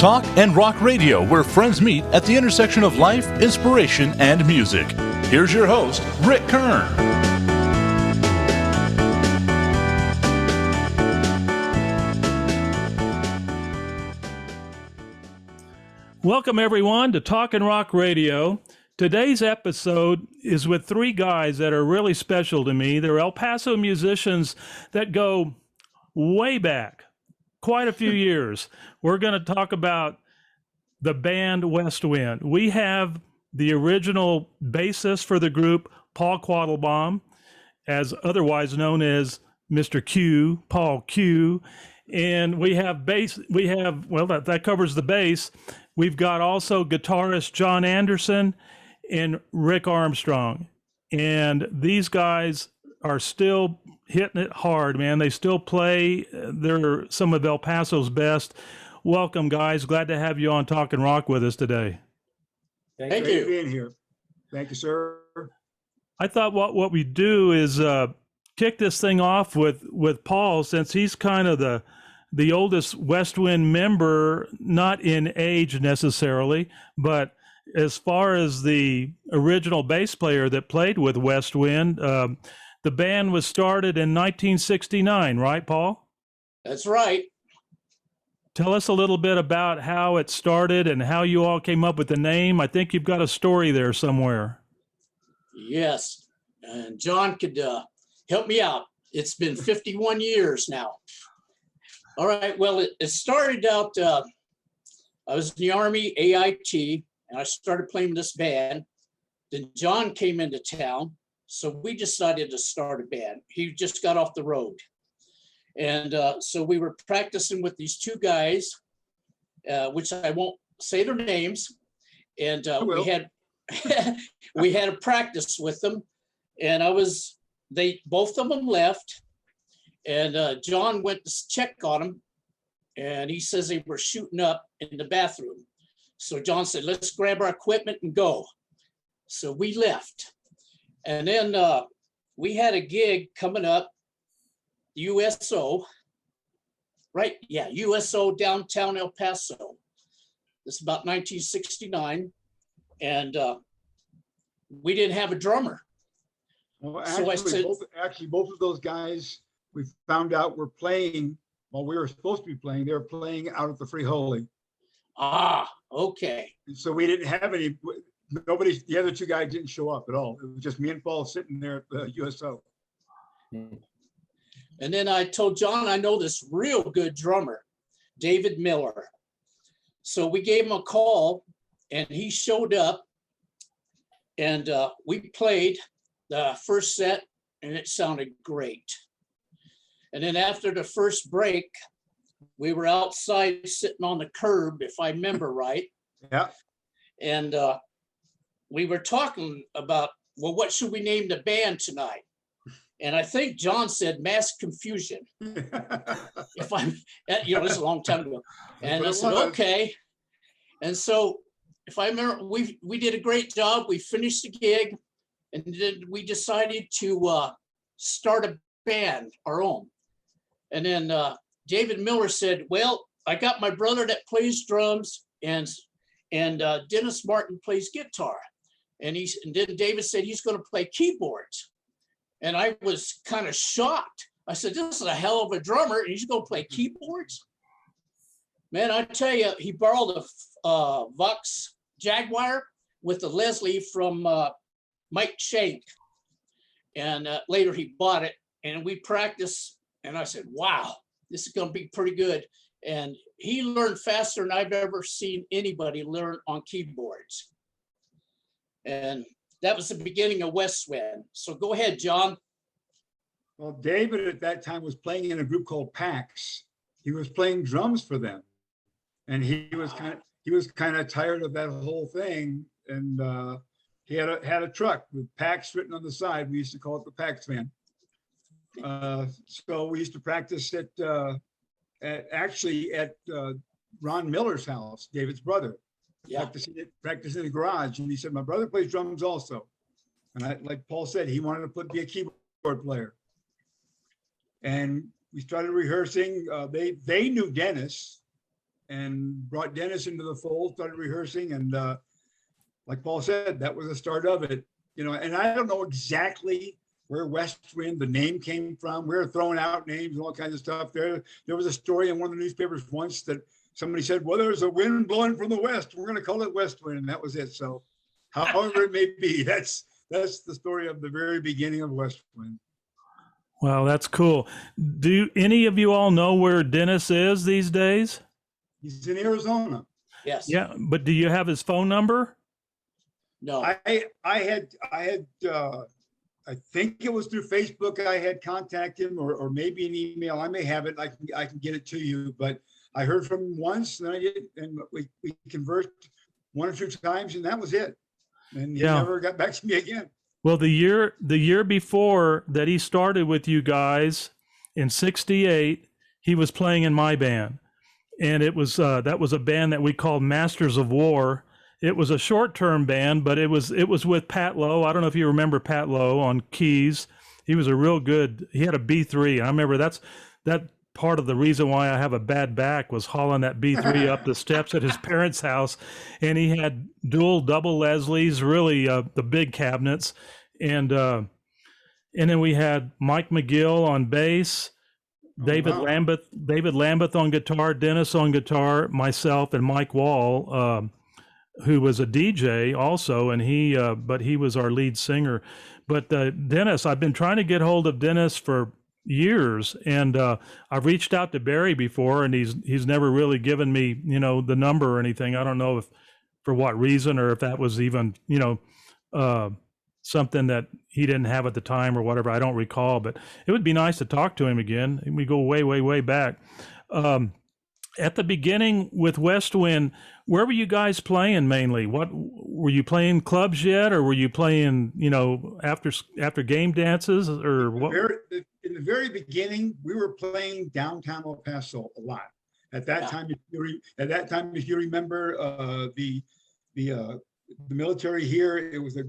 Talk and Rock Radio, where friends meet at the intersection of life, inspiration, and music. Here's your host, Rick Kern. Welcome, everyone, to Talk and Rock Radio. Today's episode is with three guys that are really special to me. They're El Paso musicians that go way back, quite a few years. We're going to talk about the band Westwind. We have the original bassist for the group, Paul Quattlebaum, as otherwise known as Mr. Q, Paul Q. And we have bass, that covers the bass. We've got also guitarist John Anderson and Rick Armstrong. And these guys are still hitting it hard, man. They still play. They're some of El Paso's best. Welcome, guys. Glad to have you on Talk and Rock with us today. Thank you for being here. Thank you, sir. I thought what we do is kick this thing off with Paul, since he's kind of the oldest Westwind member, not in age necessarily, but as far as the original bass player that played with Westwind. The band was started in 1969, right, Paul? That's right. Tell us a little bit about how it started and how you all came up with the name. I think you've got a story there somewhere. Yes, and John could help me out. It's been 51 years now. All right, well, it started out, I was in the Army, AIT, and I started playing this band. Then John came into town, so we decided to start a band. He just got off the road. And so we were practicing with these two guys, which I won't say their names. And we had a practice with them. And both of them left. And John went to check on them. And he says they were shooting up in the bathroom. So John said, let's grab our equipment and go. So we left. And then we had a gig coming up, USO, right? Yeah, USO downtown El Paso. This is about 1969. And we didn't have a drummer. Well, actually, both of those guys, we found out were playing while we were supposed to be playing. They were playing out at the Free Holy. Ah, okay. So we didn't have any. The other two guys didn't show up at all. It was just me and Paul sitting there at the USO. And then I told John, I know this real good drummer, David Miller. So we gave him a call and he showed up, and we played the first set and it sounded great. And then after the first break, we were outside sitting on the curb, if I remember right. Yeah. And we were talking about, well, what should we name the band tonight? And I think John said Mass Confusion. If I'm, this is a long time ago. And I said, okay. And so if I remember, we did a great job. We finished the gig, and then we decided to start a band, our own. And then David Miller said, well, I got my brother that plays drums, and Dennis Martin plays guitar. And then David said he's going to play keyboards. And I was kind of shocked. I said, this is a hell of a drummer, and he's going to play keyboards? Man, I tell you, he borrowed a Vox Jaguar with the Leslie from Mike Shank. And later he bought it, and we practiced. And I said, wow, this is going to be pretty good. And he learned faster than I've ever seen anybody learn on keyboards. And that was the beginning of Westwind. So go ahead, John. Well, David at that time was playing in a group called Pax. He was playing drums for them, and he was kind of tired of that whole thing. And he had a truck with Pax written on the side. We used to call it the Pax van. So we used to practice at Ron Miller's house, David's brother. Yeah. Practicing in the garage. And he said, my brother plays drums also. And like Paul said, he wanted to be a keyboard player. And we started rehearsing. They knew Dennis, and brought Dennis into the fold, started rehearsing. And like Paul said, that was the start of it, you know. And I don't know exactly where Westwind, the name, came from. We were throwing out names and all kinds of stuff. There was a story in one of the newspapers once that somebody said, well, there's a wind blowing from the west. We're going to call it Westwind. And that was it. So however it may be, that's the story of the very beginning of Westwind. Wow, that's cool. Do any of you all know where Dennis is these days? He's in Arizona. Yes. Yeah, but do you have his phone number? No. I think it was through Facebook. I had contacted him, or maybe an email. I may have it. I can get it to you. But I heard from him once, and we conversed one or two times, and that was it. And he never got back to me again. Well, the year before that he started with you guys in '68, he was playing in my band, and it was that was a band that we called Masters of War. It was a short-term band, but it was with Pat Lowe. I don't know if you remember Pat Lowe on keys. He was a real good. He had a B3. I remember that part of the reason why I have a bad back was hauling that B3 up the steps at his parents' house, and he had double Leslies, really the big cabinets, and then we had Mike McGill on bass, David Lambeth on guitar, Dennis on guitar, myself, and Mike Wall, who was a DJ also, and but he was our lead singer. But Dennis, I've been trying to get hold of Dennis for years, and I've reached out to Barry before, and he's never really given me, you know, the number or anything. I don't know if for what reason, or if that was even, you know, something that he didn't have at the time or whatever. I don't recall, but it would be nice to talk to him again. We go way back. At the beginning with Westwind, where were you guys playing mainly? What were you playing, clubs yet, or were you playing, you know, after game dances, or what? In the very beginning, we were playing downtown El Paso a lot. At that time, if you remember, the military here, it was a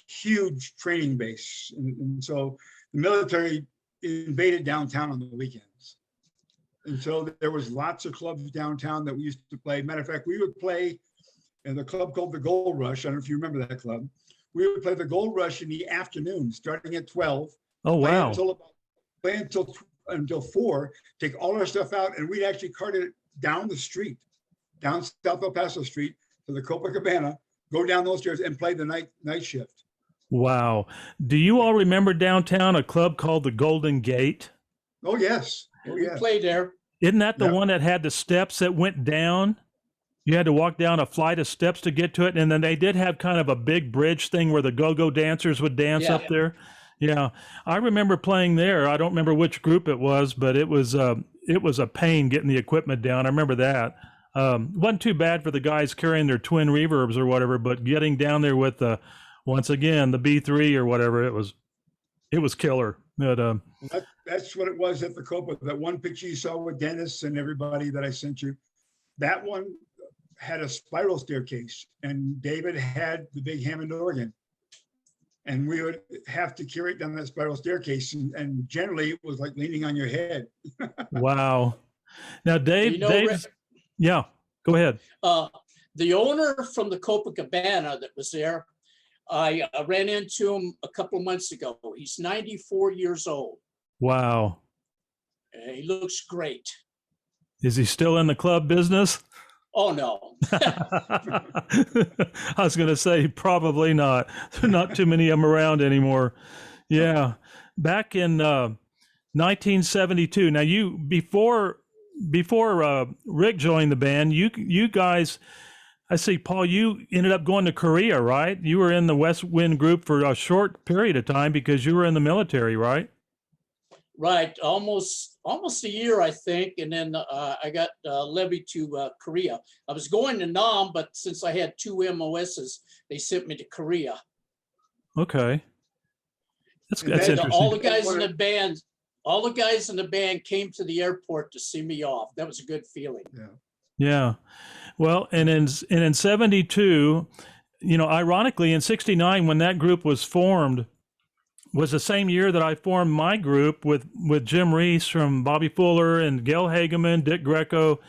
huge training base, and so the military invaded downtown on the weekends. And so there was lots of clubs downtown that we used to play. Matter of fact, we would play in the club called the Gold Rush. I don't know if you remember that club. We would play the Gold Rush in the afternoon, starting at 12. Oh, wow. Play until 4, take all our stuff out, and we'd actually cart it down the street, down South El Paso Street to the Copacabana, go down those stairs and play the night shift. Wow. Do you all remember downtown a club called the Golden Gate? Oh, yes. We played there. Isn't that the one that had the steps that went down? You had to walk down a flight of steps to get to it. And then they did have kind of a big bridge thing where the go-go dancers would dance up there. Yeah. I remember playing there. I don't remember which group it was, but it was a pain getting the equipment down. I remember that. Wasn't too bad for the guys carrying their twin reverbs or whatever, but getting down there with once again, the B3 or whatever, it was killer. But, that's what it was at the Copa. That one picture you saw with Dennis and everybody that I sent you, that one had a spiral staircase, and David had the big Hammond organ, and we would have to carry it down that spiral staircase, and generally it was like leaning on your head. Wow. Now, Dave, yeah, go ahead. The owner from the Copacabana that was there, I ran into him a couple of months ago. He's 94 years old. Wow. He looks great. Is he still in the club business? Oh, no. I was going to say probably not. There are not too many of them around anymore. Yeah. Back in 1972. Now, you before Rick joined the band, you guys, I see, Paul, you ended up going to Korea, right? You were in the Westwind group for a short period of time because you were in the military, right? Right, almost a year, I think, and then I got levied to Korea. I was going to Nam, but since I had 2 MOSs, they sent me to Korea. Okay, that's interesting. All the guys in the band came to the airport to see me off. That was a good feeling. Yeah. Well, and in 72, you know, ironically, in 69, when that group was formed, was the same year that I formed my group with Jim Reese from Bobby Fuller and Gail Hageman, Dick Greco,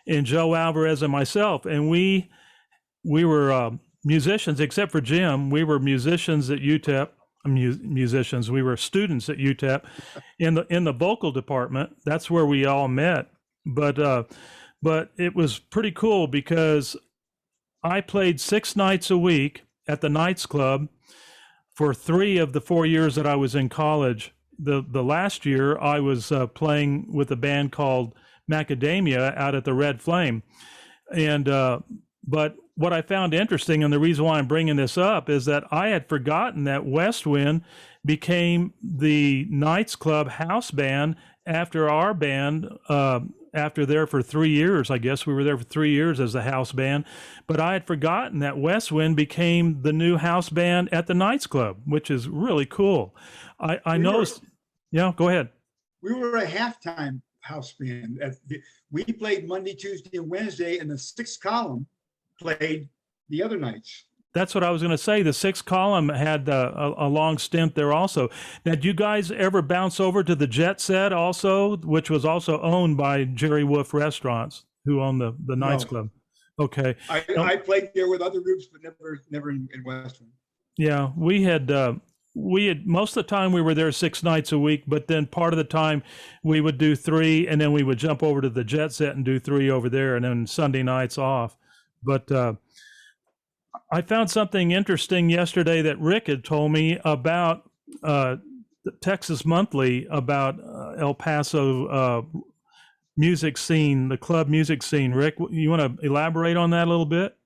and Joe Alvarez and myself, and we were musicians, except for Jim. We were musicians at UTEP. Musicians. We were students at UTEP in the vocal department. That's where we all met. But it was pretty cool because I played 6 nights a week at the Knights Club for 3 of the 4 years that I was in college. The last year I was playing with a band called Macadamia out at the Red Flame, and but what I found interesting, and the reason why I'm bringing this up, is that I had forgotten that Westwind became the Knights Club house band after our band, after there for 3 years. I guess we were there for 3 years as the house band, but I had forgotten that Westwind became the new house band at the Knights Club, which is really cool. I noticed. Yeah, go ahead. We were a halftime house band. We played Monday, Tuesday, and Wednesday, and the 6th column played the other nights. That's what I was going to say. The 6th column had a long stint there also. Now, did you guys ever bounce over to the Jet Set also, which was also owned by Jerry Wolf Restaurants, who owned the Knights Club? Okay. I played there with other groups, but never in Westwind. Yeah, we had most of the time we were there 6 nights a week, but then part of the time we would do 3, and then we would jump over to the Jet Set and do 3 over there, and then Sunday nights off. But I found something interesting yesterday that Rick had told me about the Texas Monthly, about El Paso music scene, the club music scene. Rick, you want to elaborate on that a little bit?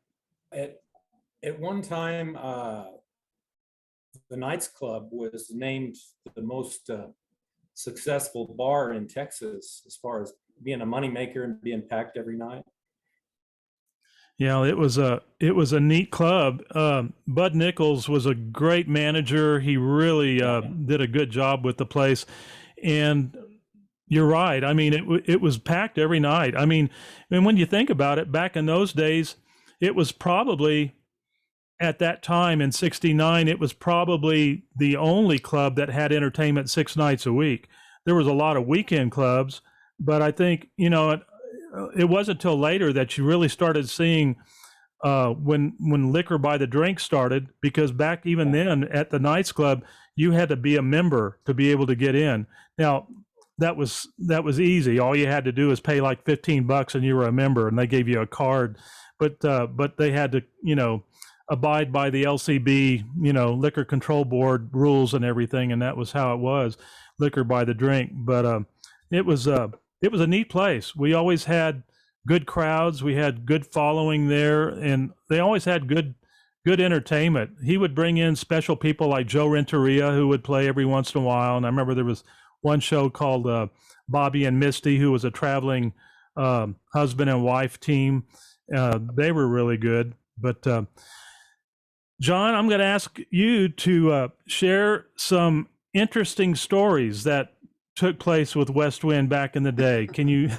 At one time, the Knights Club was named the most successful bar in Texas as far as being a moneymaker and being packed every night. Yeah, it was a neat club. Bud Nichols was a great manager. He really did a good job with the place. And you're right. I mean, it was packed every night. I mean, and when you think about it, back in those days, it was probably, at that time in '69, it was probably the only club that had entertainment 6 nights a week. There was a lot of weekend clubs, but I think, it wasn't until later that you really started seeing when liquor by the drink started, because back even then at the Knights Club, you had to be a member to be able to get in. Now, that was easy. All you had to do was pay like $15 and you were a member, and they gave you a card. But they had to, abide by the LCB, Liquor Control Board rules and everything, and that was how it was, liquor by the drink. But it was a neat place. We always had good crowds. We had good following there, and they always had good entertainment. He would bring in special people like Joe Renteria, who would play every once in a while. And I remember there was one show called Bobby and Misty, who was a traveling husband and wife team. They were really good. But John, I'm going to ask you to share some interesting stories that took place with Westwind back in the day. Can you?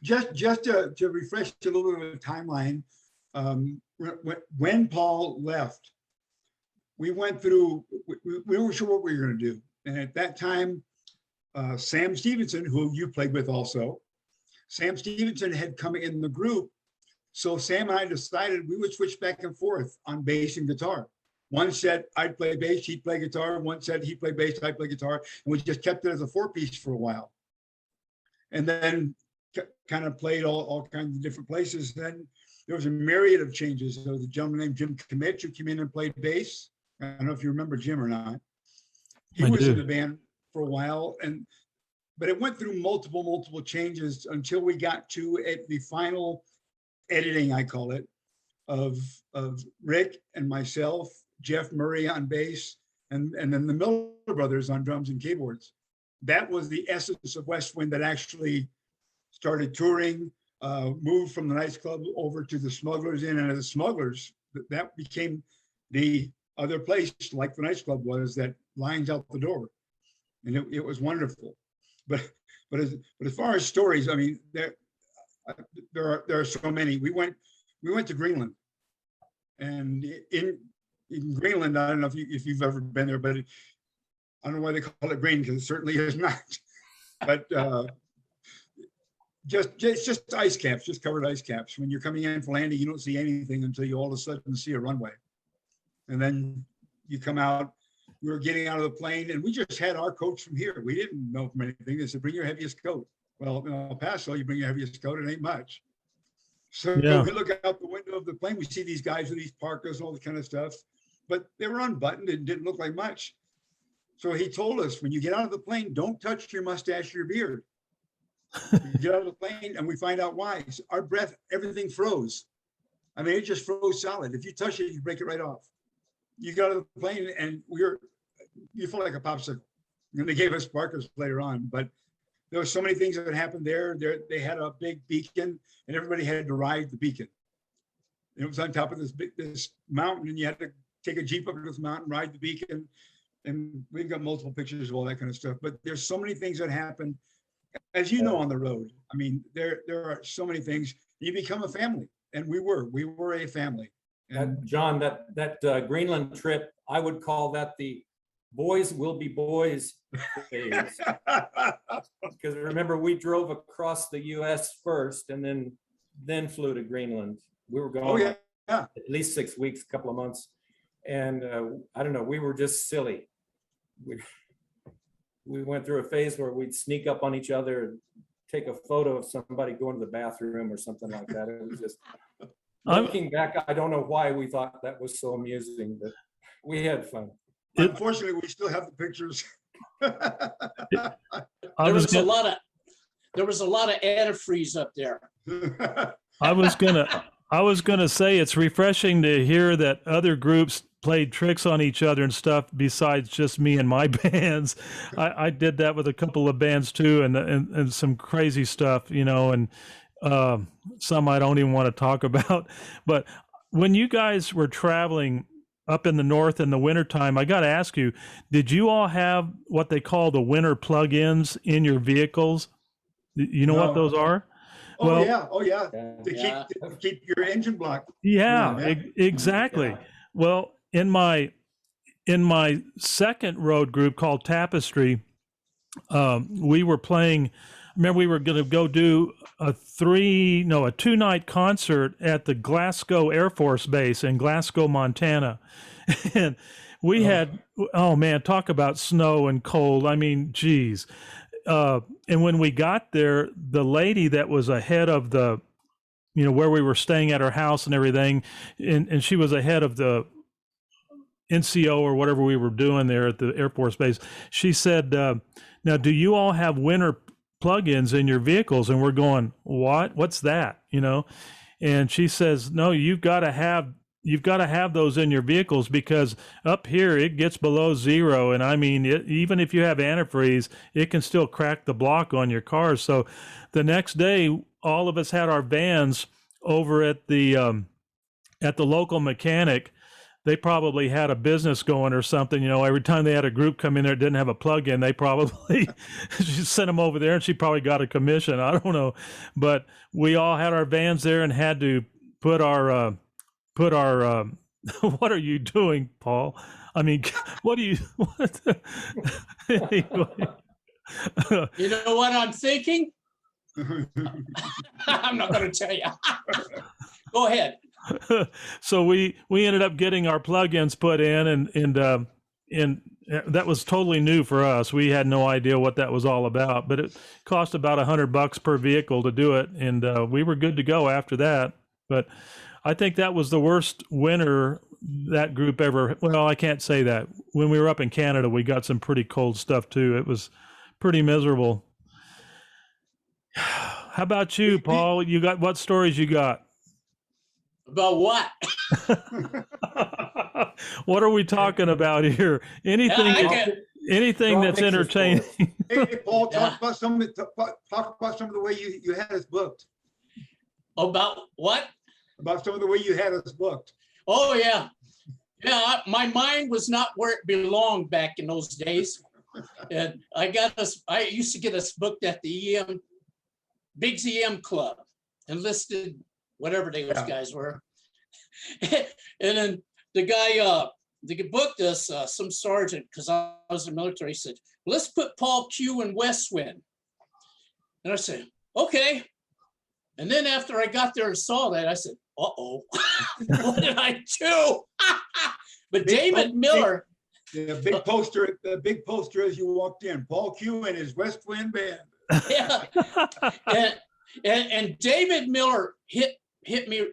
just to refresh a little bit of the timeline, when Paul left, we went through, we weren't sure what we were going to do. And at that time, Sam Stevenson, who you played with also, Sam Stevenson had come in the group. So Sam and I decided we would switch back and forth on bass and guitar. One said I'd play bass, he'd play guitar. One said he'd play bass, I'd play guitar. And we just kept it as a 4-piece for a while. And then kind of played all kinds of different places. Then there was a myriad of changes. There was a gentleman named Jim Kimmich who came in and played bass. I don't know if you remember Jim or not. He was in the band for a while, but it went through multiple changes until we got to the final editing, I call it, of Rick and myself, Jeff Murray on bass, and then the Miller brothers on drums and keyboards. That was the essence of Westwind that actually started touring, moved from the Knights Club over to the Smugglers Inn, and the Smugglers, that became the other place, like the Knights Club was, that lines out the door. And it was wonderful. But as far as stories, I mean, there are so many. We went to Greenland, and in Greenland, I don't know if you've ever been there, but I don't know why they call it green, because it certainly is not. But It's just ice caps, just covered ice caps. When you're coming in for landing, you don't see anything until you all of a sudden see a runway. And then you come out, we were getting out of the plane and we just had our coats from here. We didn't know from anything. They said, bring your heaviest coat. Well, in El Paso, you bring your heaviest coat, it ain't much. So Yeah. we look out the window of the plane, we see these guys with these parkas and all this kind of stuff, but they were unbuttoned and didn't look like much. So he told us, when you get out of the plane, don't touch your mustache or your beard. You get out of the plane and we find out why. Our breath, everything froze. I mean, it just froze solid. If you touch it, you break it right off. You got out of the plane and you feel like a popsicle. And they gave us sparkers later on, but there were so many things that happened there. They had a big beacon and everybody had to ride the beacon. It was on top of this mountain and you had to take a Jeep up to this mountain, ride the beacon. And we've got multiple pictures of all that kind of stuff, but there's so many things that happen, as you know, on the road. I mean, there are so many things. You become a family, and we were a family. And John, that Greenland trip, I would call that the boys will be boys phase. Because remember, we drove across the US first and then flew to Greenland. We were gone at least 6 weeks, a couple of months. And I don't know, we were just silly. We went through a phase where we'd sneak up on each other and take a photo of somebody going to the bathroom or something like that. It was just, looking back, I don't know why we thought that was so amusing, but we had fun. Unfortunately, we still have the pictures. There was a lot of antifreeze up there. I was gonna say it's refreshing to hear that other groups played tricks on each other and stuff besides just me and my bands. I did that with a couple of bands too, and some crazy stuff, and some I don't even want to talk about. But when you guys were traveling up in the north in the wintertime, I got to ask you, did you all have what they call the winter plug-ins in your vehicles? You know what those are? Oh yeah. To keep your engine blocked. Yeah, exactly. Yeah. Well, in my second road group called Tapestry, we were playing. Remember, we were going to go do a 2-night concert at the Glasgow Air Force Base in Glasgow, Montana, and we had, oh man, talk about snow and cold. I mean, geez. And when we got there, the lady that was ahead of the, where we were staying at her house and everything, and she was ahead of the NCO or whatever we were doing there at the Air Force Base. She said, now, do you all have winter plug-ins in your vehicles? And we're going, what's that? And she says, no, you've got to have those in your vehicles because up here it gets below zero. And I mean, even if you have antifreeze, it can still crack the block on your cars. So the next day, all of us had our vans over at the local mechanic. They probably had a business going or something, every time they had a group come in there that didn't have a plug-in, they probably she sent them over there and she probably got a commission. I don't know. But we all had our vans there and had to put our what are you doing, Paul? I mean, what? You know what I'm thinking? I'm not going to tell you. Go ahead. So we ended up getting our plugins put in, and that was totally new for us. We had no idea what that was all about, but it cost about $100 per vehicle to do it, and we were good to go after that. But I think that was the worst winter that group ever. Well, I can't say that. When we were up in Canada, we got some pretty cold stuff too. It was pretty miserable. How about you, Paul? You got what stories you got? About what? What are we talking about here? Anything that's entertaining. Hey, Paul, talk about some of the way you had us booked. About what? About some of the way you had us booked. Oh yeah. Yeah, my mind was not where it belonged back in those days. And I used to get us booked at the Biggs EM Club, enlisted, whatever those guys were. And then the guy that booked us, some sergeant, because I was in the military, said, let's put Paul Q in Westwind. And I said, okay. And then after I got there and saw that, I said, uh-oh, what did I do? But David Miller. The big poster as you walked in, Paul Q and his Westwind Band. Yeah. And David Miller hit me,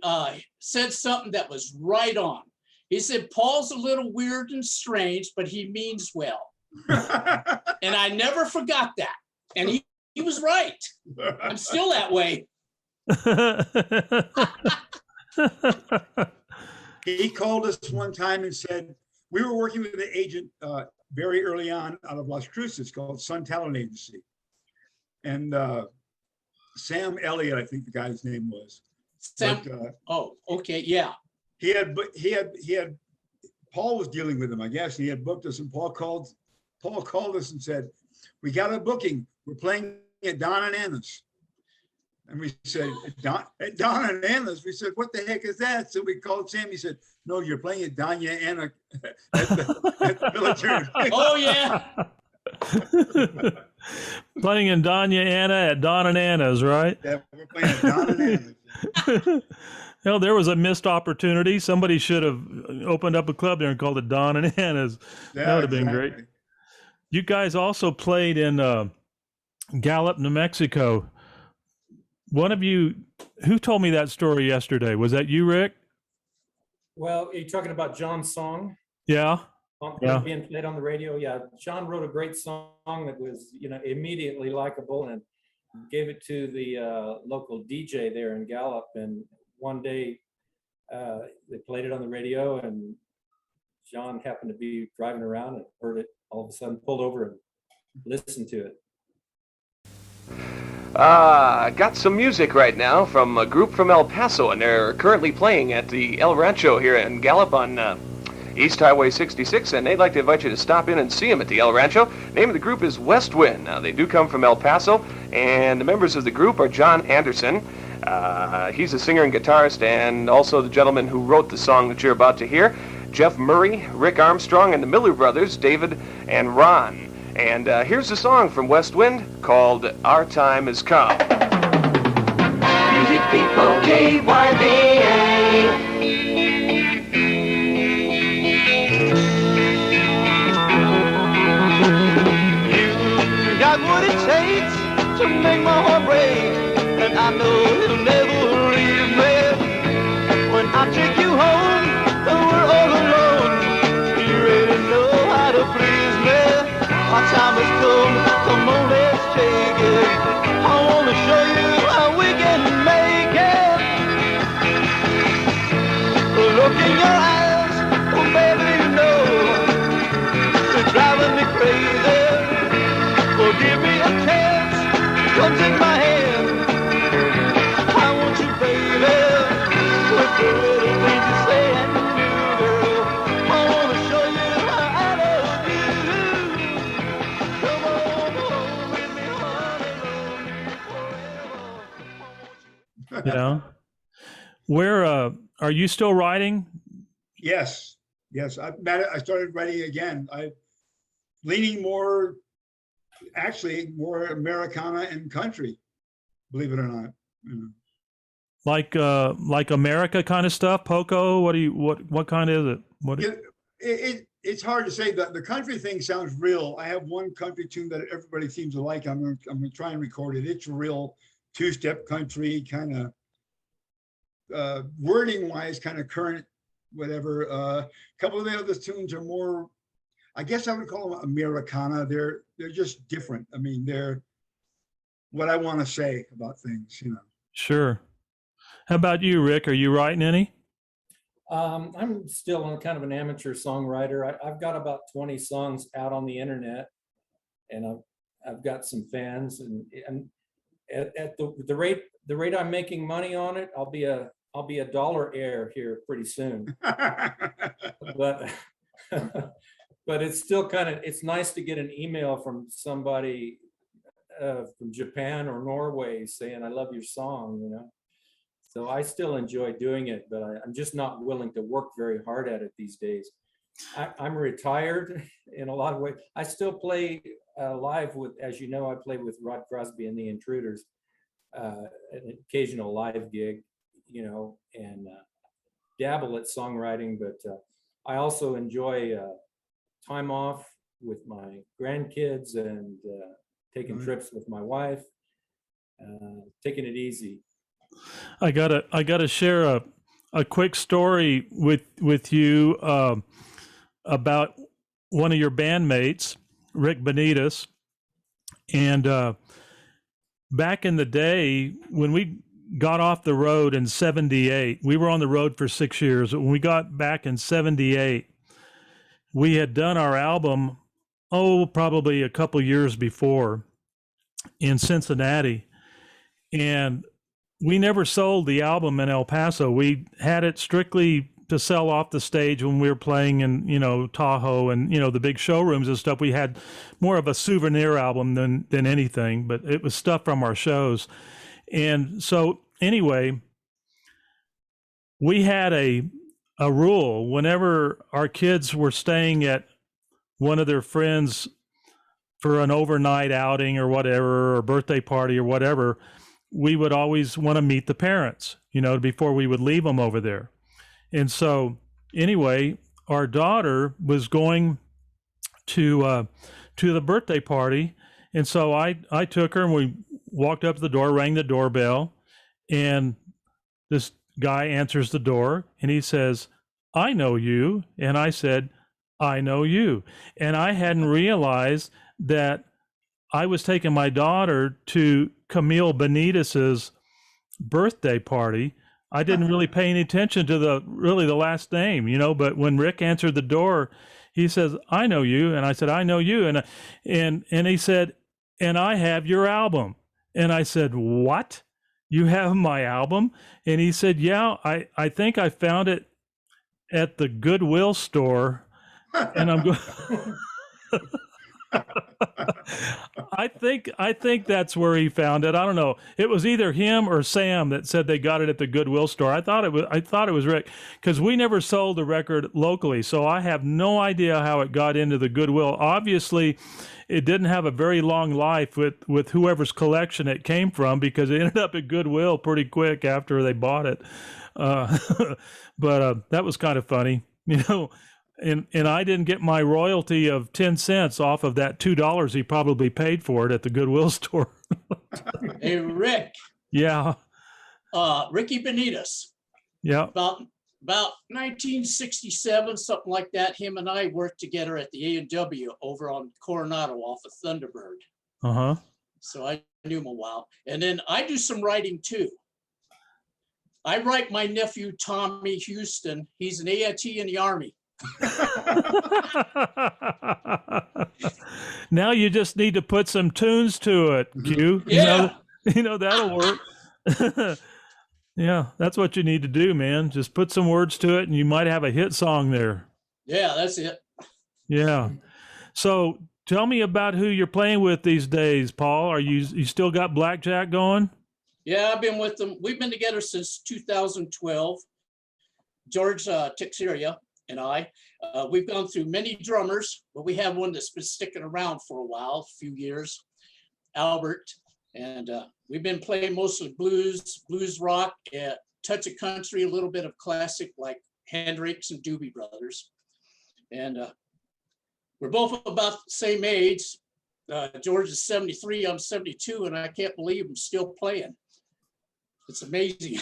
said something that was right on. He said, Paul's a little weird and strange, but he means well. And I never forgot that. And he was right. I'm still that way. He called us one time and said, we were working with an agent very early on out of Las Cruces called Sun Talent Agency. And Sam Elliott, I think the guy's name was. Sam, oh, okay, yeah. He had Paul was dealing with him, I guess. He had booked us, and Paul called us and said, we got a booking. We're playing at Don and Anna's. And we said, at Don and Anna's? We said, what the heck is that? So we called Sam. He said, no, you're playing at Doña Anna at the military. Oh, yeah. Playing in Doña Anna at Don and Anna's, right? Yeah, we're playing at Don and Anna's. Hell, there was a missed opportunity. Somebody should have opened up a club there and called it Don and Anna's. Yeah, that would have been great. You guys also played in Gallup, New Mexico. One of you, who told me that story yesterday? Was that you, Rick? Well, are you talking about John's song? Yeah. Being played on the radio? Yeah. John wrote a great song that was, immediately likable, and gave it to the local DJ there in Gallup. And one day they played it on the radio, and John happened to be driving around and heard it, all of a sudden pulled over and listened to it. Got some music right now from a group from El Paso, and they're currently playing at the El Rancho here in Gallup on East Highway 66, and they'd like to invite you to stop in and see them at the El Rancho. Name of the group is Westwind. Now, they do come from El Paso, and the members of the group are John Anderson. He's a singer and guitarist, and also the gentleman who wrote the song that you're about to hear, Jeff Murray, Rick Armstrong, and the Miller brothers, David and Ron. And here's a song from Westwind called Our Time Has Come. Music people, KYBA. You got what it takes to make my heart break, and I know you'll never leave me. When I take you home and we're all alone, you really know how to please me. Our time has come on, let's take it. I want to show you how we can make it. Look in your eyes, oh baby, you know you're driving me crazy. Oh, give me a chance, come take my hand. I want you, baby, with the little things you say and you do, girl. I want to show you how I love you. Come on, home with me, honey, forever. Yeah. Where are you still writing? Yes. I started writing again. I'm leaning more Americana and country, believe it or not. Like America kind of stuff, Poco? What kind is it? It's hard to say. The country thing sounds real. I have one country tune that everybody seems to like. I'm gonna try and record it. It's real two-step country, kind of wording wise, kind of current, whatever. A couple of the other tunes are more, I guess I would call them Americana. They're just different. I mean, they're what I want to say about things, Sure. How about you, Rick? Are you writing any? I'm still kind of an amateur songwriter. I've got about 20 songs out on the internet, and I've got some fans, and at the rate I'm making money on it, I'll be a dollar heir here pretty soon. But it's still it's nice to get an email from somebody from Japan or Norway saying, I love your song, So I still enjoy doing it, but I'm just not willing to work very hard at it these days. I'm retired in a lot of ways. I still play live with, as you know, I play with Rod Crosby and the Intruders. an occasional live gig, and dabble at songwriting. But I also enjoy time off with my grandkids and taking trips with my wife, taking it easy. I gotta share a quick story with you about one of your bandmates, Rick Benitez. And back in the day, when we got off the road in 78, we were on the road for 6 years. When we got back in 78, we had done our album, probably a couple years before in Cincinnati. And we never sold the album in El Paso. We had it strictly to sell off the stage when we were playing in, Tahoe and, the big showrooms and stuff. We had more of a souvenir album than anything, but it was stuff from our shows. And so anyway, we had a rule whenever our kids were staying at one of their friends for an overnight outing or whatever, or birthday party or whatever, we would always want to meet the parents, before we would leave them over there. And so anyway, our daughter was going to the birthday party. And so I took her and we walked up to the door, rang the doorbell, and this guy answers the door and he says, "I know you." And I said, "I know you." And I hadn't realized that I was taking my daughter to Camille Benitez's birthday party. I didn't really pay any attention to the last name, but when Rick answered the door, he says, "I know you." And I said, "I know you." And he said, "And I have your album." And I said, "What? You have my album?" And he said, "Yeah, I think I found it at the Goodwill store." And I'm going, I think that's where he found it. I don't know. It was either him or Sam that said they got it at the Goodwill store. I thought it was Rick, because we never sold the record locally, so I have no idea how it got into the Goodwill. Obviously, it didn't have a very long life with whoever's collection it came from, because it ended up at Goodwill pretty quick after they bought it. But that was kind of funny, And I didn't get my royalty of 10 cents off of that $2 he probably paid for it at the Goodwill store. Hey, Rick. Yeah. Ricky Benitez. Yeah. About 1967, something like that. Him and I worked together at the A&W over on Coronado off of Thunderbird. Uh-huh. So I knew him a while. And then I do some writing too. I write my nephew, Tommy Houston. He's an AIT in the Army. Now you just need to put some tunes to it, Q. Yeah. That'll work. Yeah, that's what you need to do, man. Just put some words to it and you might have a hit song there. Yeah, that's it. Yeah. So tell me about who you're playing with these days, Paul. Are you still got Blackjack going? Yeah, I've been with them. We've been together since 2012. George Teixeira and I, we've gone through many drummers, but we have one that's been sticking around for a while, a few years, Albert. And we've been playing mostly blues rock, touch of country, a little bit of classic like Hendrix and Doobie Brothers. And we're both about the same age. George is 73, I'm 72, and I can't believe I'm still playing. It's amazing.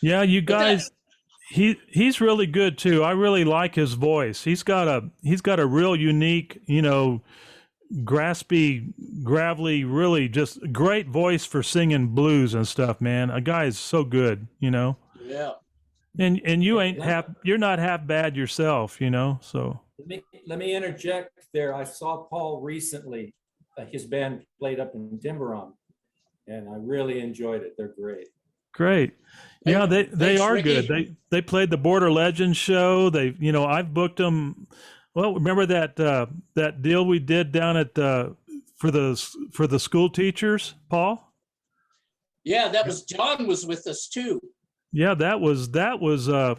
Yeah, you guys, he's really good too. I really like his voice. He's got a real unique, graspy, gravelly, really just great voice for singing blues and stuff, man. A guy is so good, Yeah. And you're not half bad yourself, so. Let me interject there. I saw Paul recently. His band played up in Tiburon, and I really enjoyed it. They're great. Great. Yeah, they Thanks, are Ricky. good. They played the Border Legends show. I've booked them. Well, remember that deal we did down at for the school teachers, Paul? Yeah, John was with us too. Yeah, that was God,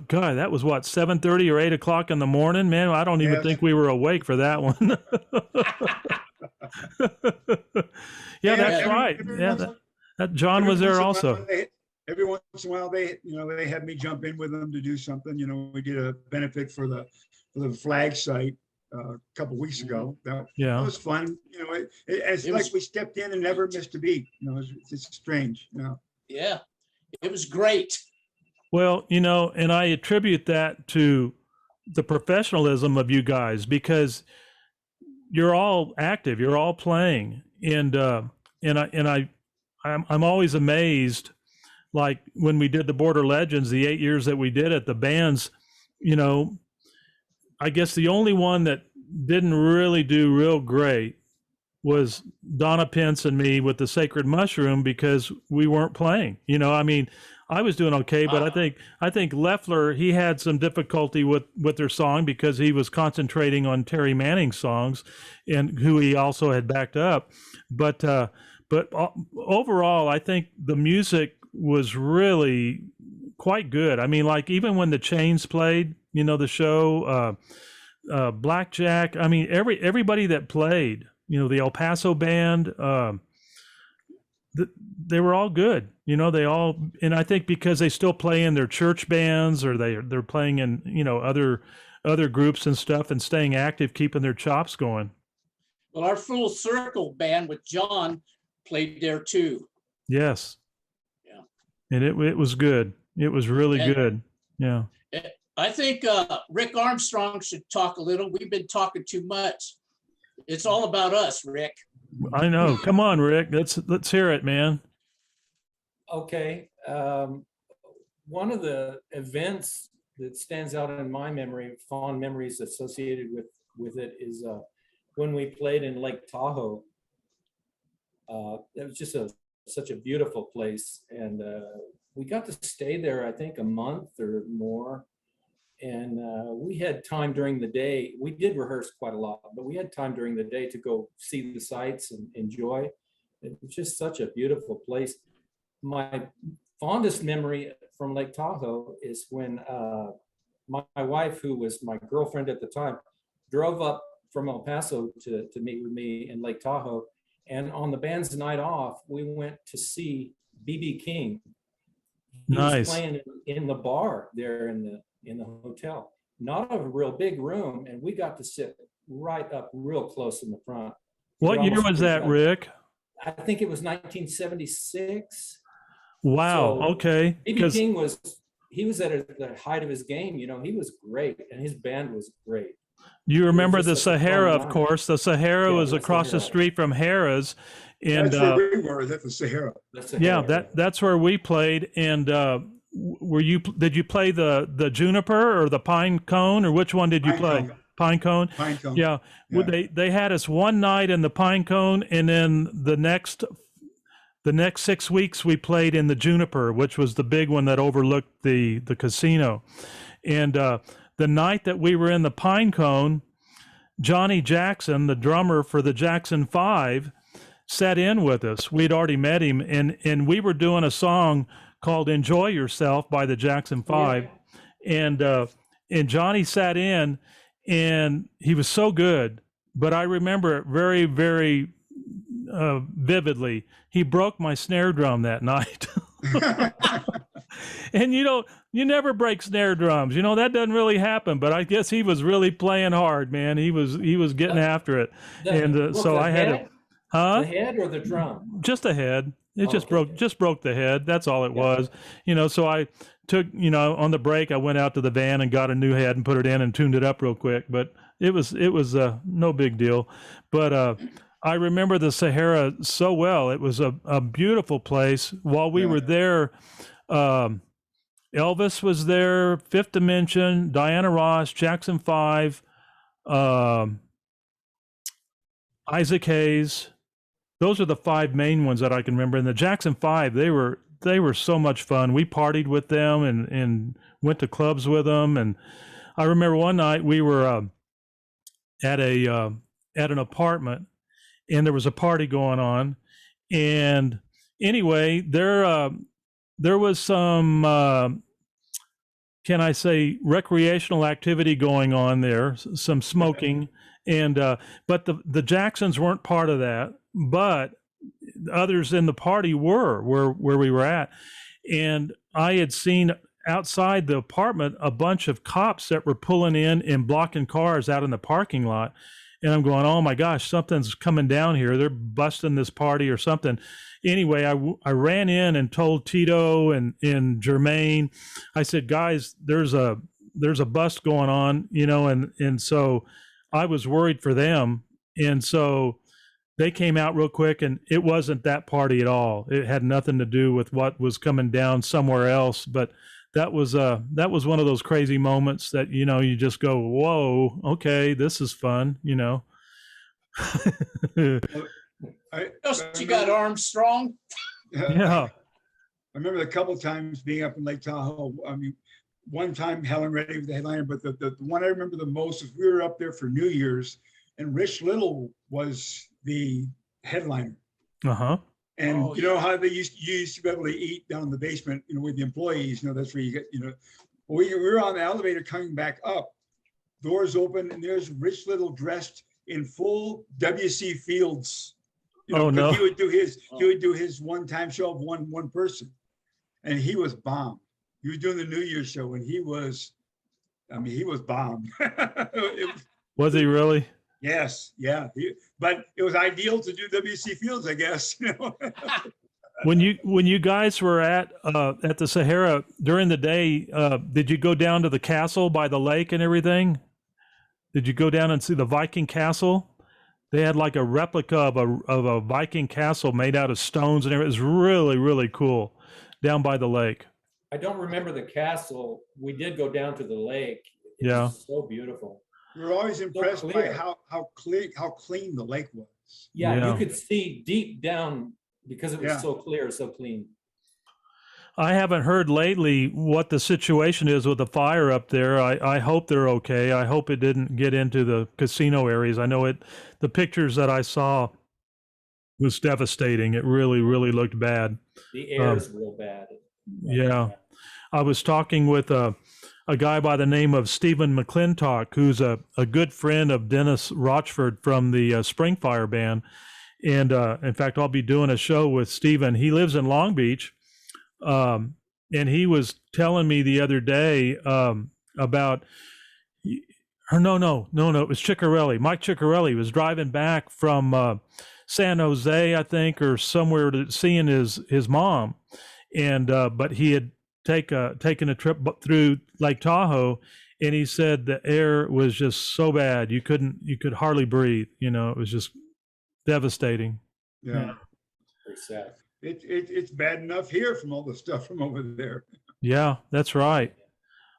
that was what, 7:30 or 8 o'clock in the morning, man. I don't even think we were awake for that one. Yeah, that's right. Yeah, John was there also. Every once in a while, they had me jump in with them to do something. We did a benefit for the flag site a couple weeks ago. That was fun. It's like we stepped in and never missed a beat. It's strange. Yeah, it was great. Well, and I attribute that to the professionalism of you guys, because you're all active, you're all playing, and I'm always amazed. Like when we did the Border Legends, the 8 years that we did it, the bands, I guess the only one that didn't really do real great was Donna Pence and me with the Sacred Mushroom, because we weren't playing. I was doing okay, but I think Leffler, he had some difficulty with their song because he was concentrating on Terry Manning's songs, and who he also had backed up. But overall, I think the music was really quite good. I mean, like even when the Chains played, the show, Blackjack. I mean, everybody that played, the El Paso band. They were all good, they all, and I think because they still play in their church bands, or they're playing in, other groups and stuff, and staying active, keeping their chops going. Well, our Full Circle band with John played there too. Yes. Yeah. And it was good. It was really good. Yeah. I think Rick Armstrong should talk a little. We've been talking too much. It's all about us, Rick. I know. Come on, Rick. Let's hear it, man. Okay. One of the events that stands out in my memory, fond memories associated with it, is when we played in Lake Tahoe. It was just such a beautiful place, and we got to stay there, I think, a month or more. And we had time during the day. We did rehearse quite a lot, but we had time during the day to go see the sights and enjoy. It was just such a beautiful place. My fondest memory from Lake Tahoe is when my wife, who was my girlfriend at the time, drove up from El Paso to meet with me in Lake Tahoe. And on the band's night off, we went to see B.B. King. He was playing in the bar there in the hotel. Not a real big room, and we got to sit right up real close in the front. What year was that, Rick? I think it was 1976. Wow. So, okay. B.B. King was at the height of his game. He was great, and his band was great. You remember the Sahara, of course. The Sahara was across the street from Harrah's. And that's where we were, at the Sahara. Yeah, that's where we played. And did you play the juniper or the pine cone, or which one did you play? Pine cone. Pine cone. Yeah. They had us one night in the pine cone, and then the next 6 weeks we played in the juniper, which was the big one that overlooked the casino. And the night that we were in the pine cone, Johnny Jackson, the drummer for the Jackson 5, sat in with us. We'd already met him, and we were doing a song called "Enjoy Yourself" by the Jackson 5. Yeah. And Johnny sat in, and he was so good. But I remember it very, very vividly. He broke my snare drum that night. And you never break snare drums. That doesn't really happen. But I guess he was really playing hard, man. He was getting after it. And so I had to. Huh? The head or the drum? Just the head. It just broke the head. That's all it was. So I took, on the break, I went out to the van and got a new head and put it in and tuned it up real quick. But it was no big deal. But I remember the Sahara so well. It was a beautiful place. While we were there, Elvis was there, Fifth Dimension, Diana Ross, Jackson 5, Isaac Hayes. Those are the 5 main ones that I can remember. And the Jackson 5, they were so much fun. We partied with them and went to clubs with them. And I remember one night we were at an apartment, and there was a party going on. And anyway, there was some can I say recreational activity going on there, some smoking, and but the Jacksons weren't part of that. But others in the party were where we were at. And I had seen outside the apartment a bunch of cops that were pulling in and blocking cars out in the parking lot. And I'm going, oh my gosh, something's coming down here. They're busting this party or something. Anyway, I ran in and told Tito and Jermaine, I said, guys, there's a bust going on, you know, and so I was worried for them. And so they came out real quick, and it wasn't that party at all. It had nothing to do with what was coming down somewhere else. But that was one of those crazy moments that, you know, you just go, whoa, okay, this is fun, you know. You got Armstrong. Yeah. I remember a couple of times being up in Lake Tahoe. I mean, one time Helen Reddy was the headliner, but the one I remember the most is we were up there for New Year's, and Rich Little was the headliner. Uh-huh. And you know how you used to be able to eat down in the basement, you know, with the employees, you know, that's where you get, you know, we were on the elevator coming back up, doors open, and there's Rich Little dressed in full W.C. Fields. You know, oh no! He would do his one-time show of one person, and he was bomb. He was doing the New Year's show, and he was bomb. Was he really? Yes, yeah. But it was ideal to do W.C. Fields, I guess. You know? When you guys were at the Sahara during the day, did you go down to the castle by the lake and everything? Did you go down and see the Viking castle? They had like a replica of a Viking castle made out of stones, and it was really, really cool down by the lake. I don't remember the castle. We did go down to the lake. It Yeah. was so beautiful. We were always impressed by clear. how clean the lake was. Yeah, you could see deep down because it was Yeah. so clear, so clean. I haven't heard lately what the situation is with the fire up there. I hope they're okay. I hope it didn't get into the casino areas. I know the pictures that I saw was devastating. It really, really looked bad. The air is real bad. Yeah. I was talking with a guy by the name of Stephen McClintock, who's a good friend of Dennis Rochford from the Spring Fire Band. And in fact, I'll be doing a show with Stephen. He lives in Long Beach. And he was telling me the other day about, or no, it was Ciccarelli. Mike Ciccarelli was driving back from San Jose, I think, or somewhere seeing his mom. And but he had taken a trip through Lake Tahoe, and he said the air was just so bad you could hardly breathe. You know, it was just devastating. Yeah. Very sad. It's bad enough here from all the stuff from over there. Yeah, that's right.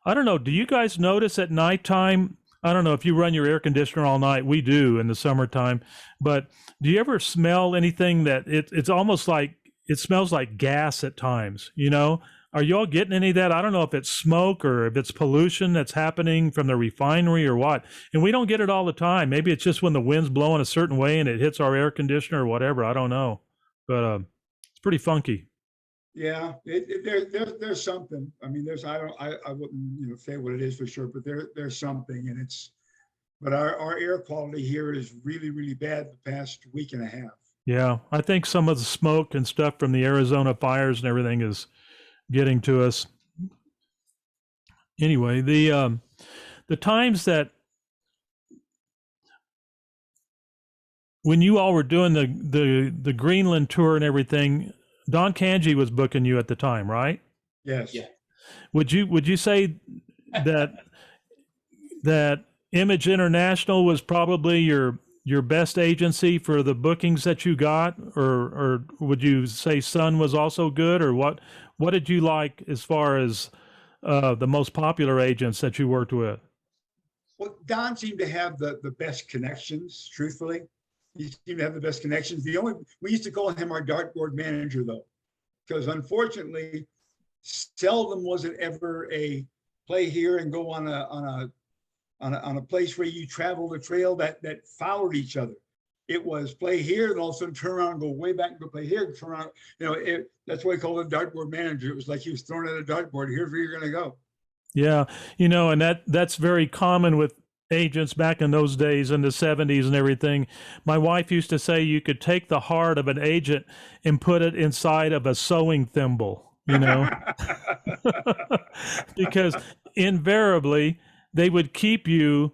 I don't know. Do you guys notice at nighttime? I don't know if you run your air conditioner all night. We do in the summertime. But do you ever smell anything that it's almost like it smells like gas at times? You know, are you all getting any of that? I don't know if it's smoke or if it's pollution that's happening from the refinery or what. And we don't get it all the time. Maybe it's just when the wind's blowing a certain way and it hits our air conditioner or whatever. I don't know. But it's pretty funky. Yeah, there's something. I mean, I wouldn't say what it is for sure, but there's something, and but our air quality here is really, really bad the past week and a half. Yeah, I think some of the smoke and stuff from the Arizona fires and everything is getting to us. Anyway, the times that when you all were doing the Greenland tour and everything, Don Kanji was booking you at the time, right? Yes. Yeah. Would you say that Image International was probably your best agency for the bookings that you got, or would you say Sun was also good, or what did you like as far as the most popular agents that you worked with? Well, Don seemed to have the best connections, truthfully. He seemed to have the best connections. We used to call him our dartboard manager, though, because unfortunately, seldom was it ever a play here and go on a place where you travel the trail that followed each other. It was play here and all of a sudden turn around and go way back and go play here, turn around. That's why we call it dartboard manager. It was like he was thrown at a dartboard. Here's where you're going to go. Yeah, and that's very common with agents back in those days in the 70s and everything. My wife used to say you could take the heart of an agent and put it inside of a sewing thimble, you know, because invariably they would keep you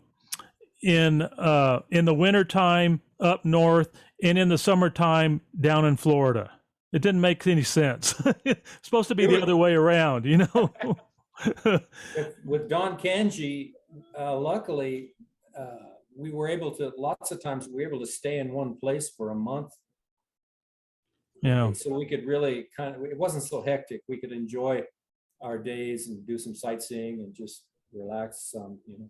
in the wintertime up north and in the summertime down in Florida. It didn't make any sense. It's supposed to be the other way around, you know. With Don Kanji, luckily, we were able to, lots of times we were able to stay in one place for a month. Yeah. So we could really it wasn't so hectic. We could enjoy our days and do some sightseeing and just relax some, you know.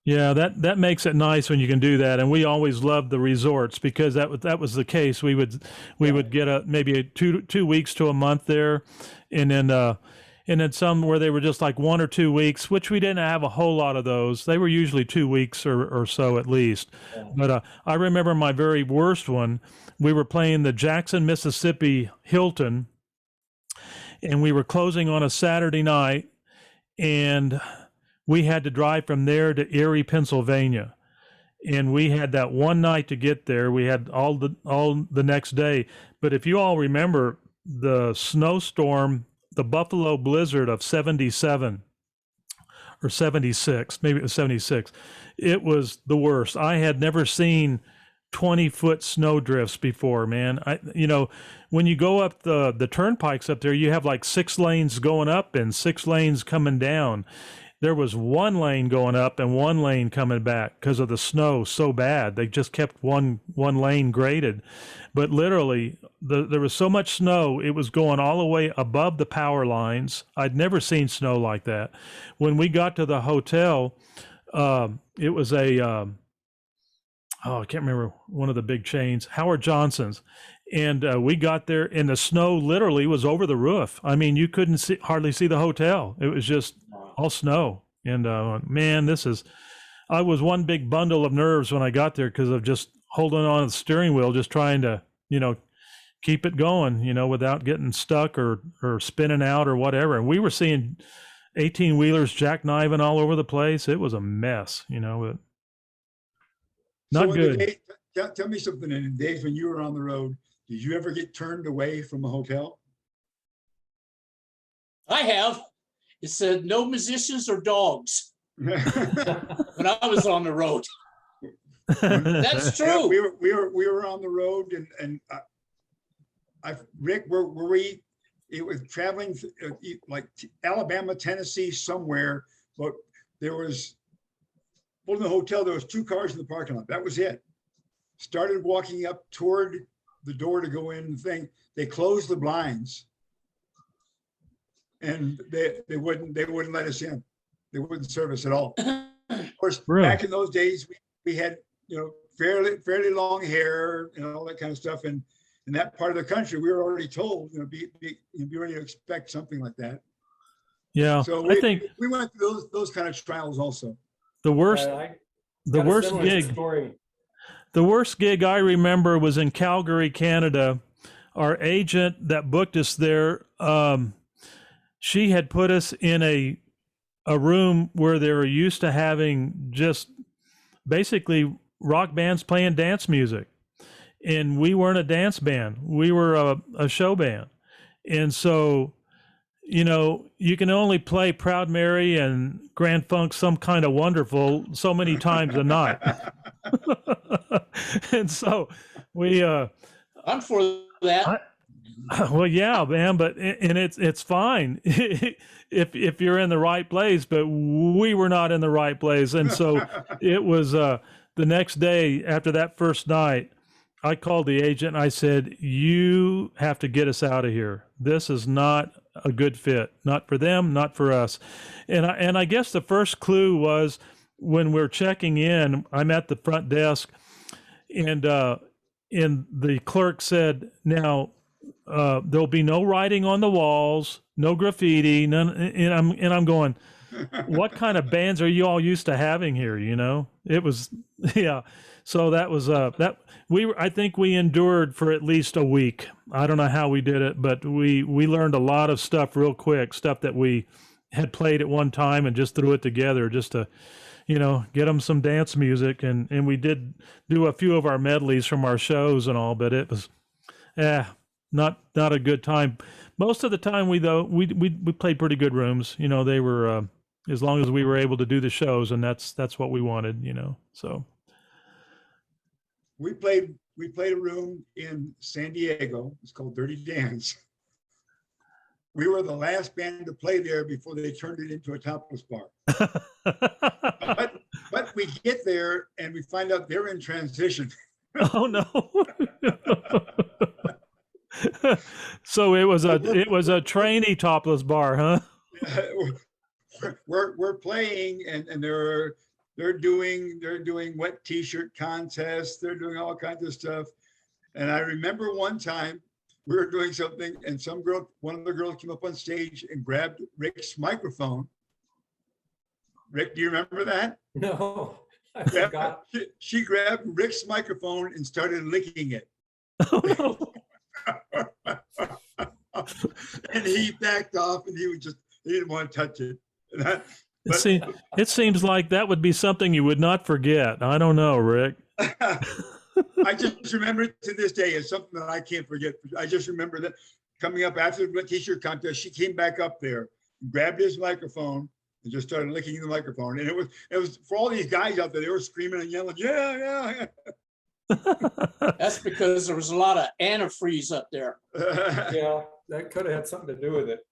Yeah, that makes it nice when you can do that, and we always loved the resorts because that was the case. We would get maybe 2 weeks to a month there, and then some where they were just like 1 or 2 weeks, which we didn't have a whole lot of those. They were usually 2 weeks or so at least. Yeah. But I remember my very worst one. We were playing the Jackson, Mississippi Hilton, and we were closing on a Saturday night, and we had to drive from there to Erie, Pennsylvania. And we had that one night to get there. We had all the next day. But if you all remember the snowstorm, the Buffalo blizzard of 77 or 76, maybe it was 76, it was the worst. I had never seen 20-foot snow drifts before, man. When you go up the turnpikes up there, you have like 6 lanes going up and 6 lanes coming down. There was 1 lane going up and 1 lane coming back because of the snow so bad. They just kept one lane graded. But literally, there was so much snow, it was going all the way above the power lines. I'd never seen snow like that. When we got to the hotel, it was I can't remember, one of the big chains, Howard Johnson's. And we got there, and the snow literally was over the roof. I mean, you couldn't hardly see the hotel. It was just all snow. And man, I was one big bundle of nerves when I got there because of just holding on to the steering wheel, just trying to, keep it going, without getting stuck or spinning out or whatever. And we were seeing 18-wheelers jackknifing all over the place. It was a mess, but not good. Tell me something. In the days when you were on the road, did you ever get turned away from a hotel? I have. It said no musicians or dogs when I was on the road. That's true. Yeah, we were on the road, and Rick, were we? It was traveling like Alabama, Tennessee, somewhere. But there was, in the hotel, there was 2 cars in the parking lot. That was it. Started walking up toward the door to go in the thing. They closed the blinds, and they wouldn't let us in. They wouldn't serve us at all. Of course, really? Back in those days, we had fairly long hair and all that kind of stuff. And in that part of the country, we were already told, be ready to expect something like that. Yeah, so I think we went through those kind of trials also. The worst gig. Story. The worst gig I remember was in Calgary, Canada. Our agent that booked us there, she had put us in a room where they were used to having just basically rock bands playing dance music. And we weren't a dance band. We were a show band. And so, you can only play Proud Mary and Grand Funk Some Kind of Wonderful so many times a night. And so we I'm for that. Well, yeah, man, but it's fine if you're in the right place, but we were not in the right place. And so it was the next day after that first night, I called the agent and I said, you have to get us out of here. This is not a good fit, not for them, not for us. And I guess the first clue was when we're checking in, I'm at the front desk, and the clerk said, now there'll be no writing on the walls, no graffiti, none. And I'm going, what kind of bands are you all used to having here? It was, yeah. So that was I think we endured for at least a week. I don't know how we did it, but we learned a lot of stuff real quick, stuff that we had played at one time and just threw it together just to get them some dance music, and we did do a few of our medleys from our shows and all, but it was, not a good time. Most of the time we played pretty good rooms. They were as long as we were able to do the shows, and that's what we wanted. So We played a room in San Diego. It's called Dirty Dan's. We were the last band to play there before they turned it into a topless bar. but we get there and we find out they're in transition. Oh no. So it was a trainee topless bar, huh? We're playing and they're doing wet t-shirt contests, they're doing all kinds of stuff. And I remember one time we were doing something and one of the girls came up on stage and grabbed Rick's microphone. Rick, do you remember that? No, I forgot. She grabbed Rick's microphone and started licking it. Oh, no. And he backed off and he didn't want to touch it. It seems like that would be something you would not forget. I don't know, Rick. I just remember it to this day. It's something that I can't forget. I just remember that coming up after the t-shirt contest, she came back up there, grabbed his microphone, and just started licking the microphone. And it was for all these guys out there, they were screaming and yelling, yeah. That's because there was a lot of antifreeze up there. Yeah, that could have had something to do with it.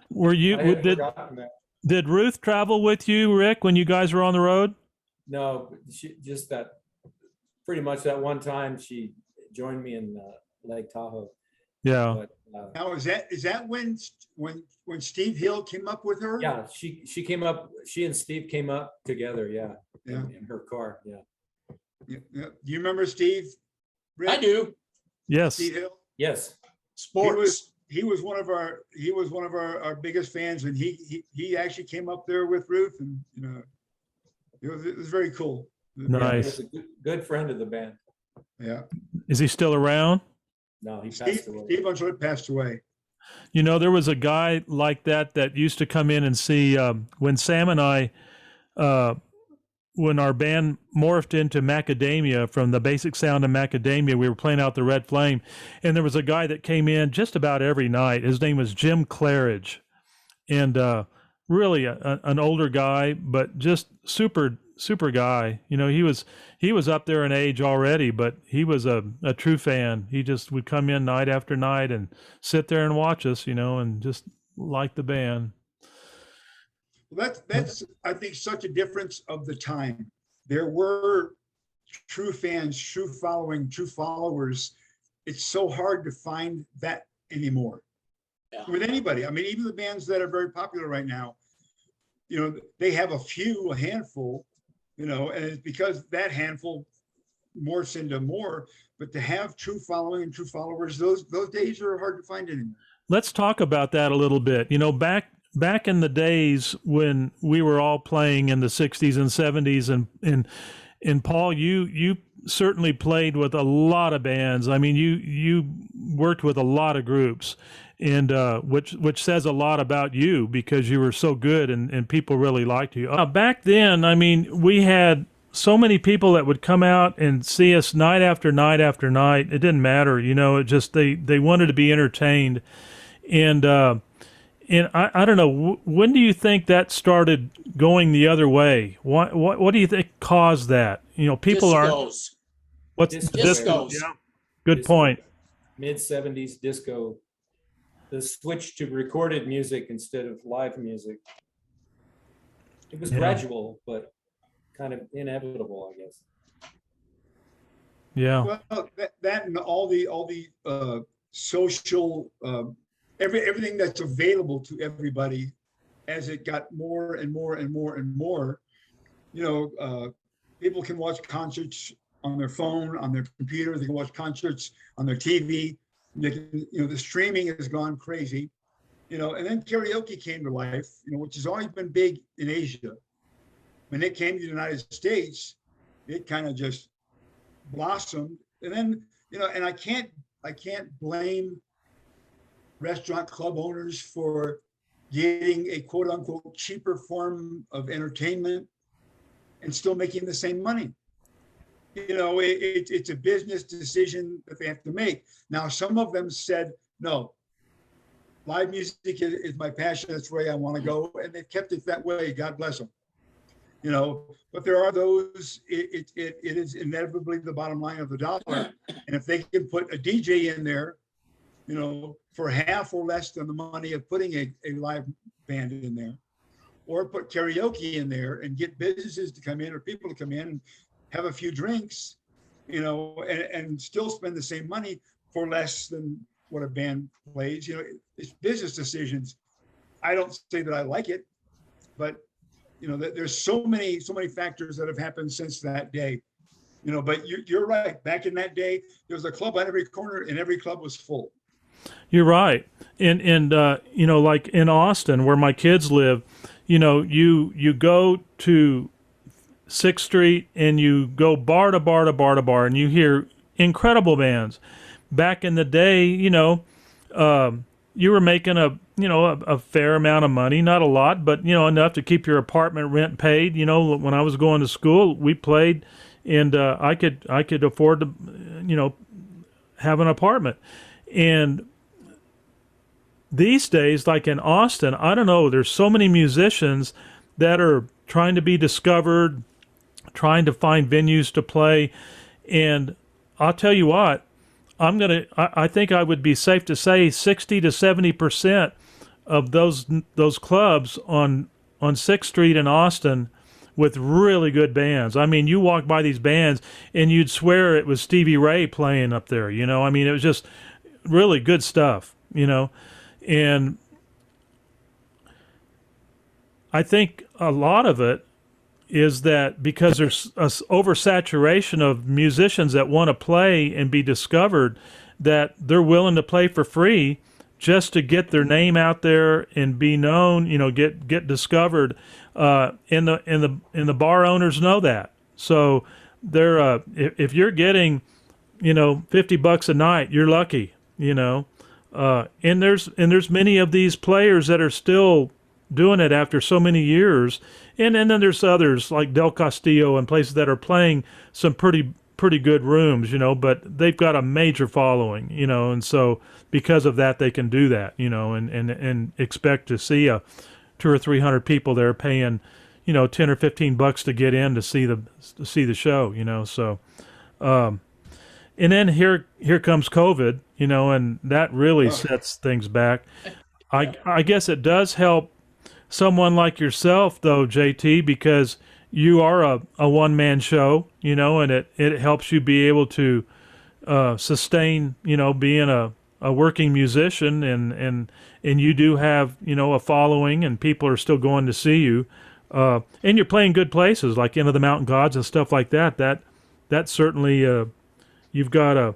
Were you? I had forgotten that. Did Ruth travel with you, Rick, when you guys were on the road? No, pretty much that one time she joined me in Lake Tahoe. Yeah. But, Now is that when Steve Hill came up with her? yeah, she came up. She and Steve came up together. Yeah. Yeah. In her car. Yeah. Yeah. Do you remember Steve? Rick? I do. Yes. Steve Hill. Yes. Sports. He was one of our biggest fans, and he actually came up there with Ruth, and it was very cool. Nice. He was a good friend of the band. Yeah. Is he still around? No, he passed away. Steve Unshort passed away. There was a guy like that used to come in and see when Sam and I, when our band morphed into Macadamia from the basic sound of Macadamia, we were playing out the Red Flame, and there was a guy that came in just about every night. His name was Jim Claridge, and really an older guy, but just super guy. He was up there in age already, but he was a true fan. He just would come in night after night and sit there and watch us, and just like the band. Well, that's I think such a difference of the time. There were true fans, true following, true followers. It's so hard to find that anymore with anybody. I mean, even the bands that are very popular right now, they have a handful, and it's because that handful morphs into more. But to have true following and true followers, those days are hard to find anymore. Let's talk about that a little bit. Back in the days when we were all playing in the 60s and 70s, and Paul, you certainly played with a lot of bands. I mean, you worked with a lot of groups, and which says a lot about you because you were so good and people really liked you. Back then, I mean, we had so many people that would come out and see us night after night after night. It didn't matter, it just they wanted to be entertained, and I don't know, when do you think that started going the other way? What do you think caused that? People are what's discos? Yeah, good point. Mid-70s disco, the switch to recorded music instead of live music. It was gradual, but kind of inevitable, I guess. Yeah. Well, that and all the social everything that's available to everybody as it got more and more and more and more, people can watch concerts on their phone, on their computer, they can watch concerts on their TV. They can, the streaming has gone crazy, and then karaoke came to life, which has always been big in Asia. When it came to the United States, it kind of just blossomed. And then, and I can't blame restaurant club owners for getting a quote unquote cheaper form of entertainment. and still making the same money. It's a business decision that they have to make. Now, some of them said, no, live music is my passion. That's where I want to go. And they've kept it that way. God bless them. But there are those, it is inevitably the bottom line of the dollar. And if they can put a DJ in there, for half or less than the money of putting a live band in there, or put karaoke in there and get businesses to come in or people to come in and have a few drinks, and still spend the same money for less than what a band plays. It's business decisions. I don't say that I like it, but there's so many factors that have happened since that day. But you're right. Back in that day, there was a club on every corner, and every club was full. You're right. And like in Austin, where my kids live, you go to 6th Street and you go bar to bar to bar to bar, and you hear incredible bands. Back in the day, you were making a fair amount of money, not a lot, but enough to keep your apartment rent paid. When I was going to school, we played, and I could afford to have an apartment. And these days, like in Austin, I don't know, there's so many musicians that are trying to be discovered, trying to find venues to play. And I'll tell you what, I think I would be safe to say 60 to 70% of those clubs on 6th Street in Austin with really good bands. I mean, you walk by these bands and you'd swear it was Stevie Ray playing up there, I mean, it was just really good stuff, and I think a lot of it is that because there's an oversaturation of musicians that want to play and be discovered, that they're willing to play for free just to get their name out there and be known, get discovered. And the bar owners know that. So they're if you're getting, $50 a night, you're lucky, and there's many of these players that are still doing it after so many years. And then there's others like Del Castillo and places that are playing some pretty good rooms, but they've got a major following, and so because of that, they can do that, and expect to see 200 or 300 people there paying, $10 or $15 to get in to see the show, so, and then here comes COVID, and that really sets things back. I guess it does help someone like yourself, though, JT, because you are a one-man show, and it helps you be able to sustain, being a working musician, and you do have, a following, and people are still going to see you, and you're playing good places like Into the Mountain Gods and stuff like that. That certainly you've got a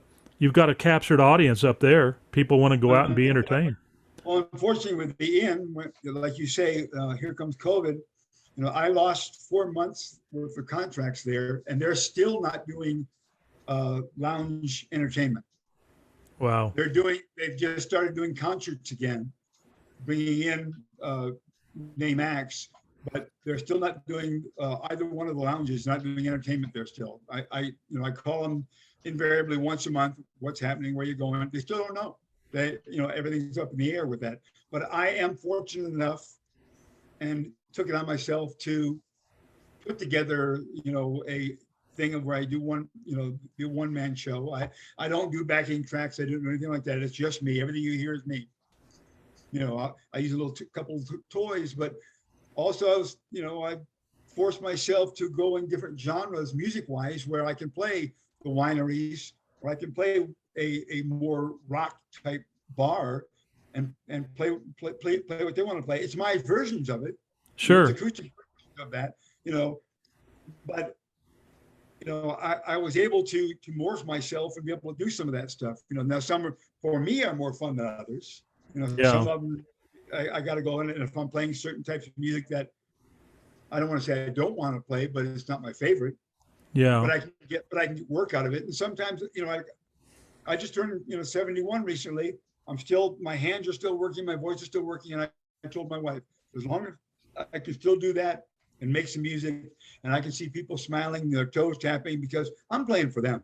captured audience up there. People want to go out and be entertained. Well, unfortunately, with the Inn, like you say, here comes COVID. I lost 4 months worth of contracts there, and they're still not doing lounge entertainment. Wow. They've just started doing concerts again, bringing in name acts, but they're still not doing either one of the lounges, not doing entertainment there still. I call them invariably once a month, what's happening, where you're going. They still don't know. Everything's up in the air with that. But I am fortunate enough and took it on myself to put together, a thing of where I do the one-man show. I don't do backing tracks. I don't do anything like that. It's just me. Everything you hear is me. I use a couple of toys, but also I forced myself to go in different genres music-wise, where I can play the wineries, or I can play a more rock type bar and play what they want to play. It's my versions of it. Sure. It's acoustic versions of that, but I was able to morph myself and be able to do some of that stuff. Now some for me are more fun than others. Some of them I got to go in, and if I'm playing certain types of music that I don't want to say I don't want to play, but it's not my favorite. Yeah. But I can get work out of it. And sometimes, I just turned, 71 recently. My hands are still working, my voice is still working. And I told my wife, as long as I can still do that, and make some music, and I can see people smiling, their toes tapping because I'm playing for them.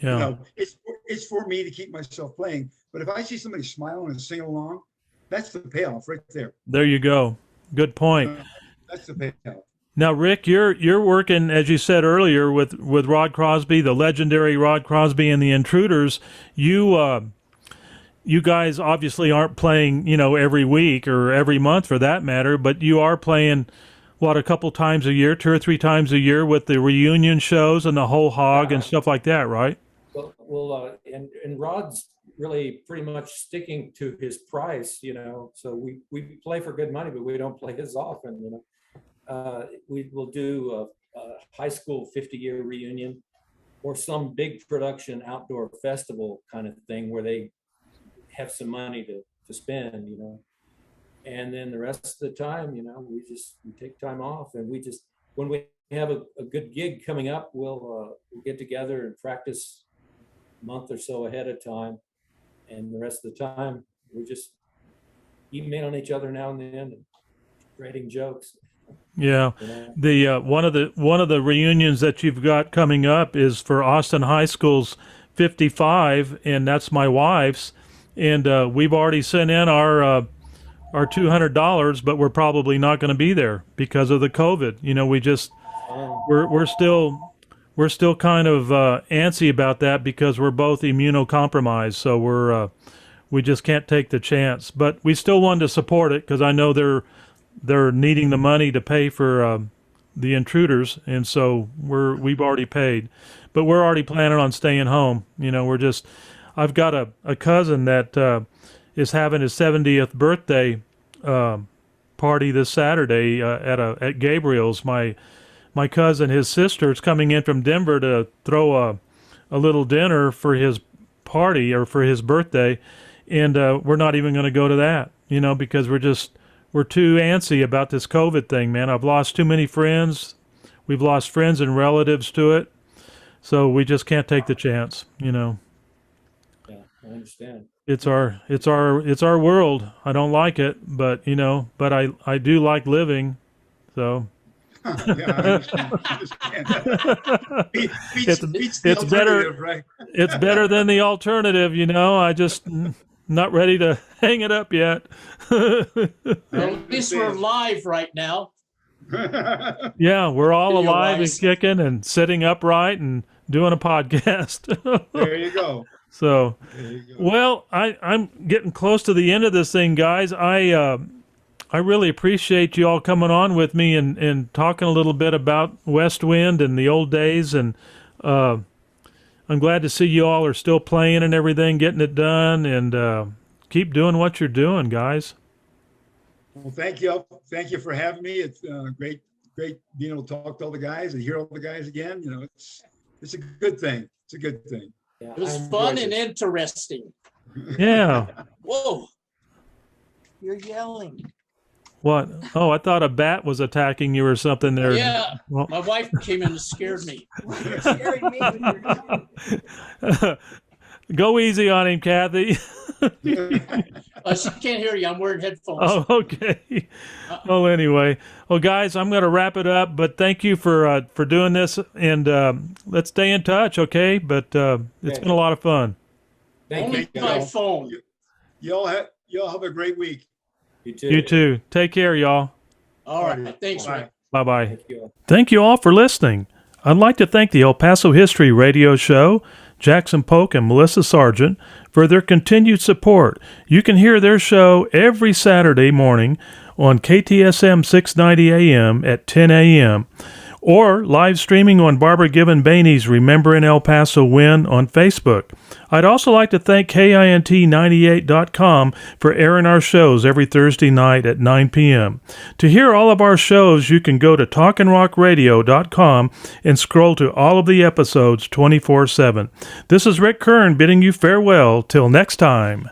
Yeah. You know, it's for me to keep myself playing. But if I see somebody smiling and singing along, that's the payoff right there. There you go. Good point. That's the payoff. Now, Rick, you're working, as you said earlier, with Rod Crosby, the legendary Rod Crosby and the Intruders. You guys obviously aren't playing, every week or every month for that matter, but you are playing, a couple times a year, 2 or 3 times a year with the reunion shows and the whole hog and stuff like that, right? Well, and Rod's really pretty much sticking to his price, so we play for good money, but we don't play as often, we will do a high school 50-year reunion or some big production outdoor festival kind of thing where they have some money to spend, and then the rest of the time, we take time off, and when we have a good gig coming up, we'll get together and practice a month or so ahead of time, and the rest of the time we just emailing each other now and then and writing jokes. Yeah, the one of the reunions that you've got coming up is for Austin High School's 55, and that's my wife's, and we've already sent in our $200, but we're probably not going to be there because of the COVID. We're still kind of antsy about that because we're both immunocompromised, so we just can't take the chance. But we still wanted to support it because I know they're needing the money to pay for the Intruders, and so we've already paid, but we're already planning on staying home. I've got a cousin that is having his 70th birthday party this Saturday at Gabriel's. My cousin, his sister, is coming in from Denver to throw a little dinner for his party or for his birthday, and we're not even going to go to that, because we're too antsy about this COVID thing, man. I've lost too many friends. We've lost friends and relatives to it, so we just can't take the chance, Yeah, I understand. It's our world. I don't like it, but I do like living, so. Yeah, I understand. Beats the it's better, right? It's better than the alternative, I just not ready to hang it up yet. Well, at least we're live right now. Yeah, we're all Video alive wise. and kicking and sitting upright and doing a podcast. There you go. So, There you go. well, I'm getting close to the end of this thing, guys. I really appreciate you all coming on with me and talking a little bit about Westwind and the old days, and I'm glad to see you all are still playing and everything, getting it done, and keep doing what you're doing, guys. Well, thank you. Thank you for having me. It's great being able to talk to all the guys and hear all the guys again. It's a good thing. It's a good thing. Yeah, It was I fun enjoyed and it. interesting. Yeah. Whoa. You're yelling. What? Oh, I thought a bat was attacking you or something there. Yeah, Well, my wife came in and scared me. You're scaring me when you're yelling. go easy on him, Kathy. She can't hear you. I'm wearing headphones. Oh, okay. Well, anyway. Well, guys, I'm going to wrap it up, but thank you for doing this, and let's stay in touch, okay? But it's Okay. been a lot of fun. Thank Only you. by phone. Y'all have a great week. You too. You too. Take care, y'all. All right. Thanks, Bye. Rick. Bye-bye. Thank you. Thank you all for listening. I'd like to thank the El Paso History Radio Show, Jackson Polk and Melissa Sargent, for their continued support. You can hear their show every Saturday morning on KTSM 690 AM at 10 a.m. or live streaming on Barbara Given Bainey's Remembering El Paso Win on Facebook. I'd also like to thank KINT98.com for airing our shows every Thursday night at 9 p.m. To hear all of our shows, you can go to TalkandRockRadio.com and scroll to all of the episodes 24/7. This is Rick Kern bidding you farewell till next time.